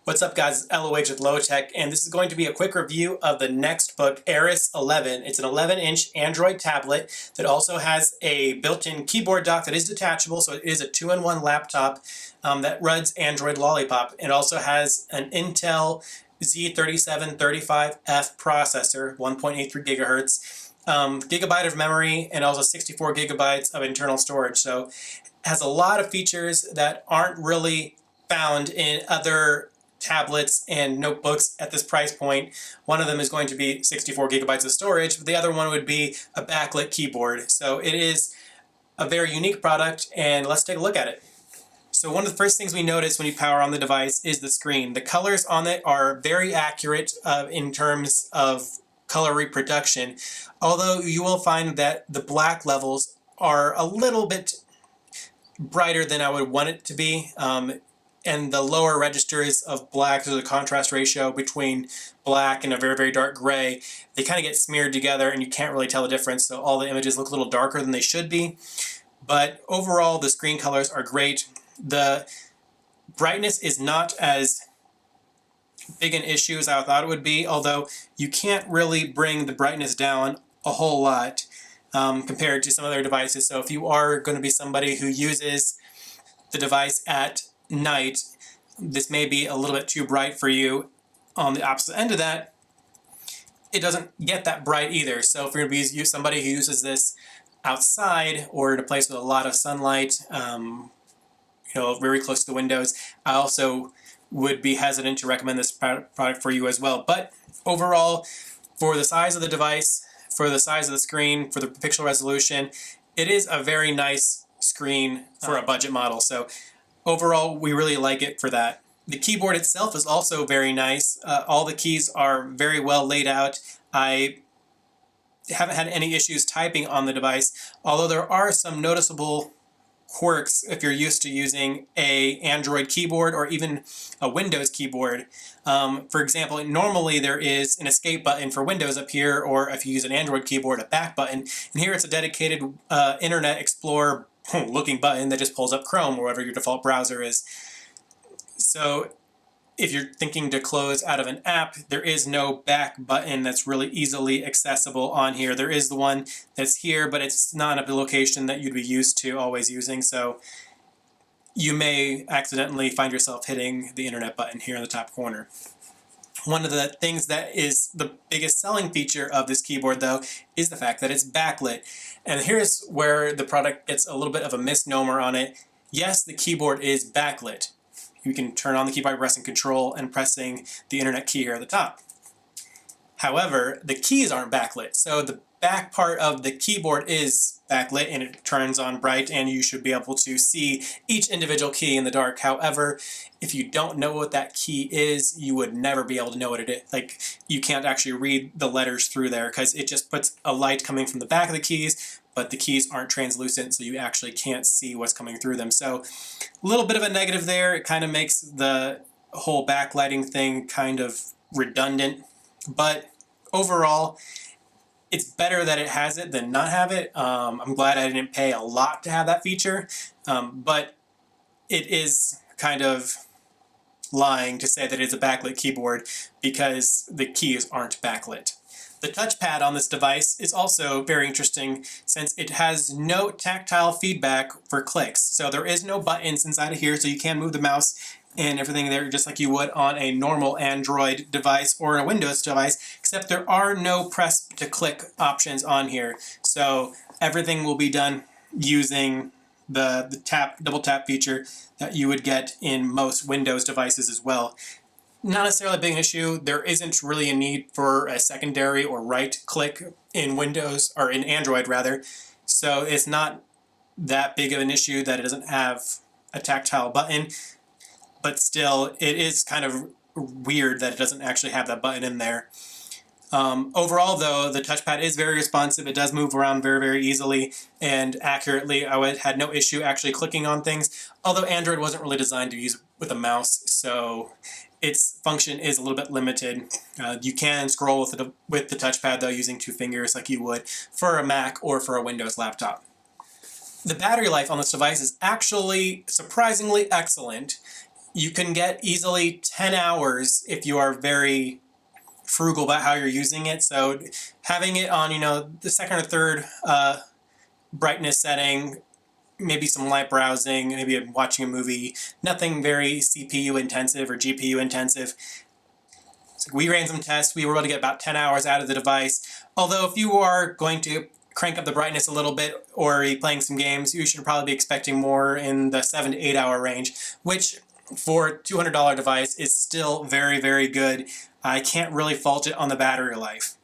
What's up guys, it's LOH with Low Tech, and this is going to be a quick review of the Nextbook Ares 11. It's an 11-inch Android tablet that also has a built-in keyboard dock that is detachable, so it is a 2-in-1 laptop that runs Android Lollipop. It also has an Intel Z3735F processor, 1.83 gigahertz, gigabyte of memory, and also 64 gigabytes of internal storage. So it has a lot of features that aren't really found in other tablets and notebooks at this price point. One of them is going to be 64 gigabytes of storage, but the other one would be a backlit keyboard. So it is a very unique product, and let's take a look at it. So one of the first things we notice when you power on the device is the screen. The colors on it are very accurate in terms of color reproduction, although you will find that the black levels are a little bit brighter than I would want it to be. And the lower registers of black, so the contrast ratio between black and a very, very dark gray, they kind of get smeared together and you can't really tell the difference, so all the images look a little darker than they should be. But overall, the screen colors are great. The brightness is not as big an issue as I thought it would be, although you can't really bring the brightness down a whole lot compared to some other devices. So if you are going to be somebody who uses the device at night, this may be a little bit too bright for you. On the opposite end of that, it doesn't get that bright either. So if you're going to be somebody who uses this outside or in a place with a lot of sunlight, very close to the windows, I also would be hesitant to recommend this product for you as well. But overall, for the size of the device, for the size of the screen, for the pixel resolution, it is a very nice screen for a budget model. So overall, we really like it for that. The keyboard itself is also very nice. All the keys are very well laid out. I haven't had any issues typing on the device, although there are some noticeable quirks if you're used to using an Android keyboard or even a Windows keyboard. For example, normally there is an escape button for Windows up here, or if you use an Android keyboard, a back button. And here it's a dedicated Internet Explorer looking button that just pulls up Chrome or whatever your default browser is. So if you're thinking to close out of an app, there is no back button that's really easily accessible on here. There is the one that's here, but it's not a location that you'd be used to always using, so you may accidentally find yourself hitting the internet button here in the top corner. One of the things that is the biggest selling feature of this keyboard, though, is the fact that it's backlit. And here's where the product gets a little bit of a misnomer on it. Yes, the keyboard is backlit. You can turn on the key by pressing Control and pressing the Internet key here at the top. However, the keys aren't backlit. So the back part of the keyboard is backlit and it turns on bright, and you should be able to see each individual key in the dark. However, if you don't know what that key is, you would never be able to know what it is. Like, you can't actually read the letters through there because it just puts a light coming from the back of the keys, but the keys aren't translucent, so you actually can't see what's coming through them. So a little bit of a negative there. It kind of makes the whole backlighting thing kind of redundant, but overall, it's better that it has it than not have it. I'm glad I didn't pay a lot to have that feature, but it is kind of lying to say that it's a backlit keyboard because the keys aren't backlit. The touchpad on this device is also very interesting since it has no tactile feedback for clicks. So there is no buttons inside of here, so you can move the mouse and everything there just like you would on a normal Android device or a Windows device, except there are no press to click options on here. So everything will be done using the double tap feature that you would get in most Windows devices as well. Not necessarily a big issue. There isn't really a need for a secondary or right click in Windows, or in Android rather. So it's not that big of an issue that it doesn't have a tactile button. But still, it is kind of weird that it doesn't actually have that button in there. Overall, though, the touchpad is very responsive. It does move around very, very easily and accurately. I had no issue actually clicking on things, although Android wasn't really designed to use with a mouse, so its function is a little bit limited. You can scroll with the touchpad, though, using 2 fingers like you would for a Mac or for a Windows laptop. The battery life on this device is actually surprisingly excellent. you can get easily 10 hours if you are very frugal about how you're using it. So having it on, the second or third brightness setting, maybe some light browsing, maybe watching a movie, nothing very CPU intensive or GPU intensive. So we ran some tests. We were able to get about 10 hours out of the device. Although if you are going to crank up the brightness a little bit or be playing some games, you should probably be expecting more in the 7 to 8 hour range, which for a $200 device is still very, very good. I can't really fault it on the battery life.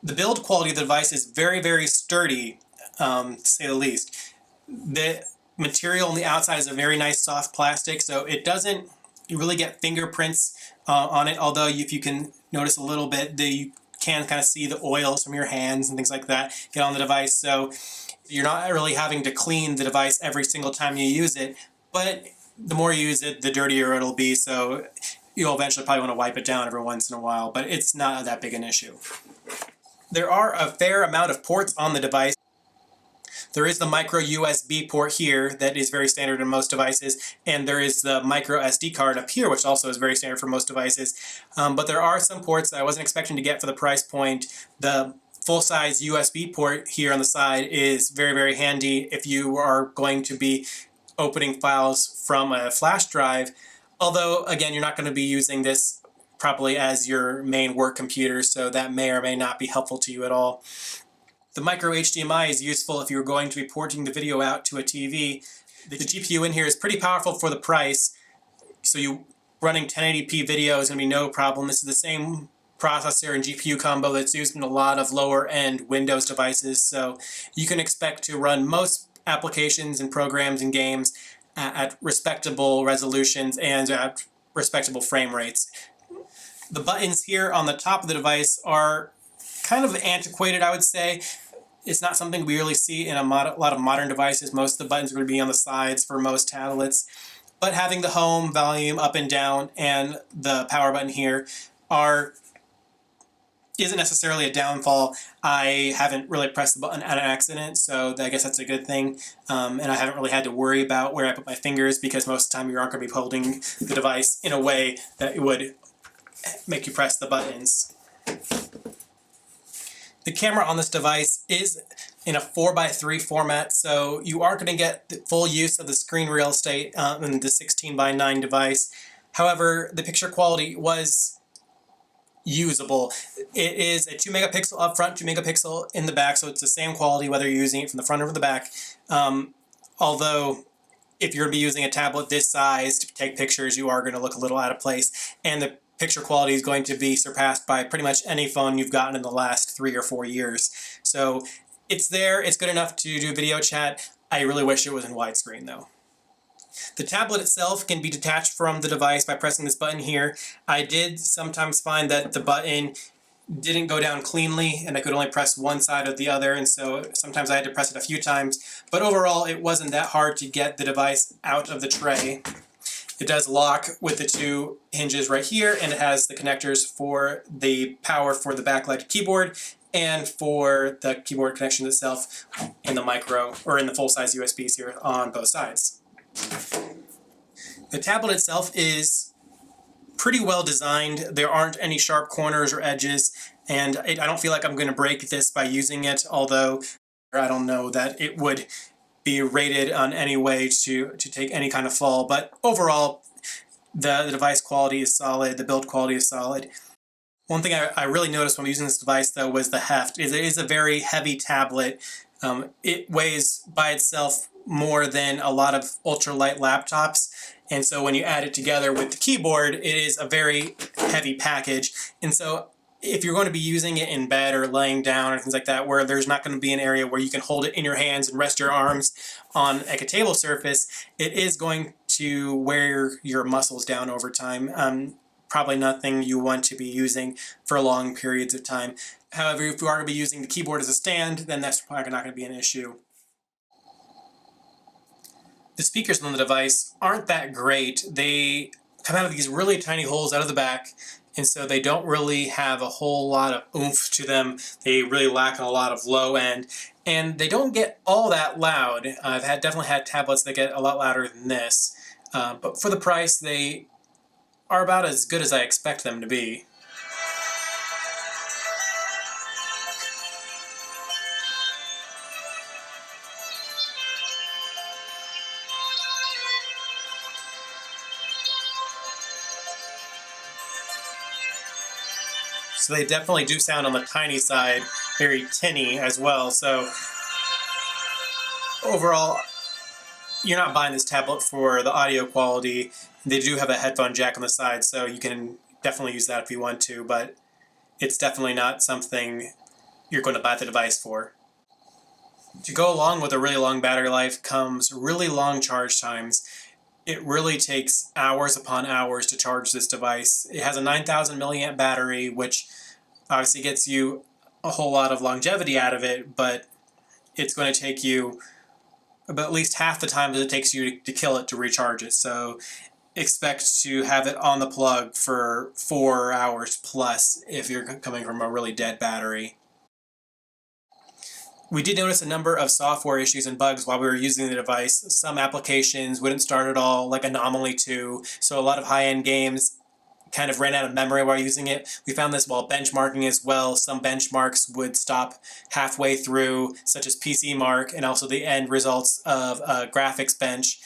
The build quality of the device is very, very sturdy, to say the least. The material on the outside is a very nice soft plastic, so it doesn't really get fingerprints on it, although if you can notice a little bit, you can kind of see the oils from your hands and things like that get on the device, so you're not really having to clean the device every single time you use it, but the more you use it, the dirtier it'll be, so you'll eventually probably want to wipe it down every once in a while, but it's not that big an issue. There are a fair amount of ports on the device. There is the micro USB port here that is very standard in most devices, and there is the micro SD card up here, which also is very standard for most devices. But there are some ports that I wasn't expecting to get for the price point. The full-size USB port here on the side is very, very handy if you are going to be opening files from a flash drive. Although, again, you're not going to be using this probably as your main work computer, so that may or may not be helpful to you at all. The micro HDMI is useful if you're going to be porting the video out to a TV. The GPU in here is pretty powerful for the price, so you running 1080p video is going to be no problem. This is the same processor and GPU combo that's used in a lot of lower-end Windows devices, so you can expect to run most applications and programs and games at respectable resolutions and at respectable frame rates. The buttons here on the top of the device are kind of antiquated, I would say. It's not something we really see in a lot of modern devices. Most of the buttons are going to be on the sides for most tablets. But having the home, volume, up and down, and the power button here isn't necessarily a downfall. I haven't really pressed the button at an accident, so I guess that's a good thing. And I haven't really had to worry about where I put my fingers, because most of the time you aren't going to be holding the device in a way that it would make you press the buttons. The camera on this device is in a 4:3 format, so you are going to get the full use of the screen real estate in the 16:9 device. However, the picture quality was usable. It is a 2 megapixel up front, 2 megapixel in the back, so it's the same quality whether you're using it from the front or the back. Although, if you're going to be using a tablet this size to take pictures, you are going to look a little out of place, and the picture quality is going to be surpassed by pretty much any phone you've gotten in the last 3 or 4 years. So it's there, it's good enough to do video chat. I really wish it was in widescreen though. The tablet itself can be detached from the device by pressing this button here. I did sometimes find that the button didn't go down cleanly and I could only press one side or the other, and so sometimes I had to press it a few times. But overall, it wasn't that hard to get the device out of the tray. It does lock with the two hinges right here, and it has the connectors for the power for the backlight keyboard and for the keyboard connection itself in the micro, or in the full-size USBs here on both sides. The tablet itself is pretty well designed. There aren't any sharp corners or edges, and I don't feel like I'm going to break this by using it, although I don't know that it would be rated on any way to take any kind of fall. But overall, the device quality is solid, the build quality is solid. One thing I really noticed when using this device, though, was the heft. It is a very heavy tablet. It weighs by itself more than a lot of ultralight laptops, and so when you add it together with the keyboard, it is a very heavy package. And so if you're going to be using it in bed or laying down or things like that, where there's not going to be an area where you can hold it in your hands and rest your arms on like a table surface, it is going to wear your muscles down over time. Probably nothing you want to be using for long periods of time. However, if you are going to be using the keyboard as a stand, then that's probably not going to be an issue. The speakers on the device aren't that great. They come out of these really tiny holes out of the back, and so they don't really have a whole lot of oomph to them. They really lack a lot of low end, and they don't get all that loud. I've definitely had tablets that get a lot louder than this. But for the price, they are about as good as I expect them to be. So they definitely do sound on the tiny side, very tinny as well. So overall, you're not buying this tablet for the audio quality. They do have a headphone jack on the side, so you can definitely use that if you want to, but it's definitely not something you're going to buy the device for. To go along with a really long battery life comes really long charge times. It really takes hours upon hours to charge this device. It has a 9,000 milliamp battery, which obviously gets you a whole lot of longevity out of it, but it's going to take you about at least half the time that it takes you to kill it to recharge it. So expect to have it on the plug for 4 hours plus if you're coming from a really dead battery. We did notice a number of software issues and bugs while we were using the device. Some applications wouldn't start at all, like Anomaly 2, so a lot of high-end games kind of ran out of memory while using it. We found this while benchmarking as well. Some benchmarks would stop halfway through, such as PC Mark, and also the end results of a graphics bench.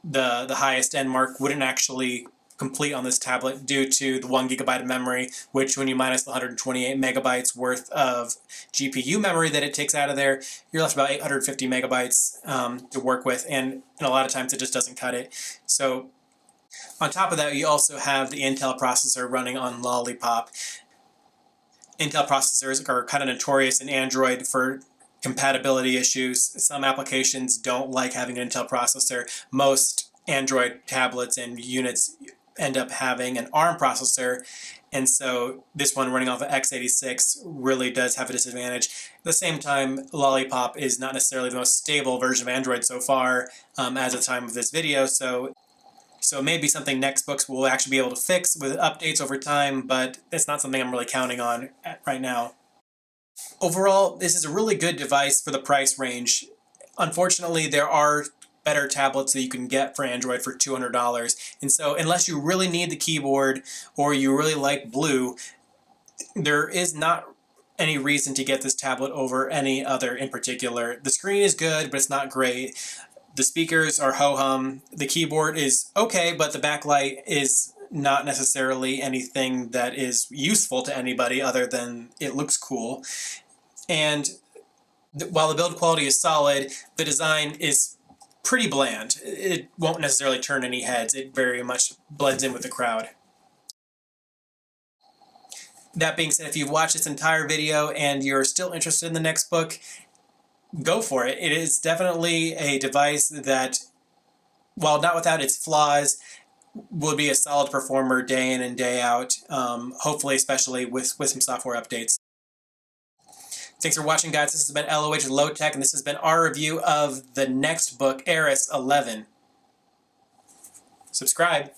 The highest end mark wouldn't actually complete on this tablet due to the 1 gigabyte of memory, which when you minus the 128 megabytes worth of GPU memory that it takes out of there, you're left about 850 megabytes to work with, and a lot of times it just doesn't cut it. So on top of that, you also have the Intel processor running on Lollipop. Intel processors are kind of notorious in Android for compatibility issues. Some applications don't like having an Intel processor. Most Android tablets and units end up having an ARM processor, and so this one running off of x86 really does have a disadvantage. At the same time, Lollipop is not necessarily the most stable version of Android so far as of the time of this video, so it may be something Nextbooks will actually be able to fix with updates over time, but it's not something I'm really counting on right now. Overall, this is a really good device for the price range. Unfortunately, there are better tablets that you can get for Android for $200. And so unless you really need the keyboard or you really like blue, there is not any reason to get this tablet over any other in particular. The screen is good, but it's not great. The speakers are ho-hum. The keyboard is okay, but the backlight is not necessarily anything that is useful to anybody other than it looks cool. And while the build quality is solid, the design is pretty bland. It won't necessarily turn any heads. It very much blends in with the crowd. That being said, if you've watched this entire video and you're still interested in the Nextbook, go for it. It is definitely a device that, while not without its flaws, will be a solid performer day in and day out, hopefully especially with some software updates. Thanks for watching, guys. This has been LOH Low Tech, and this has been our review of the Nextbook Ares 11. Subscribe.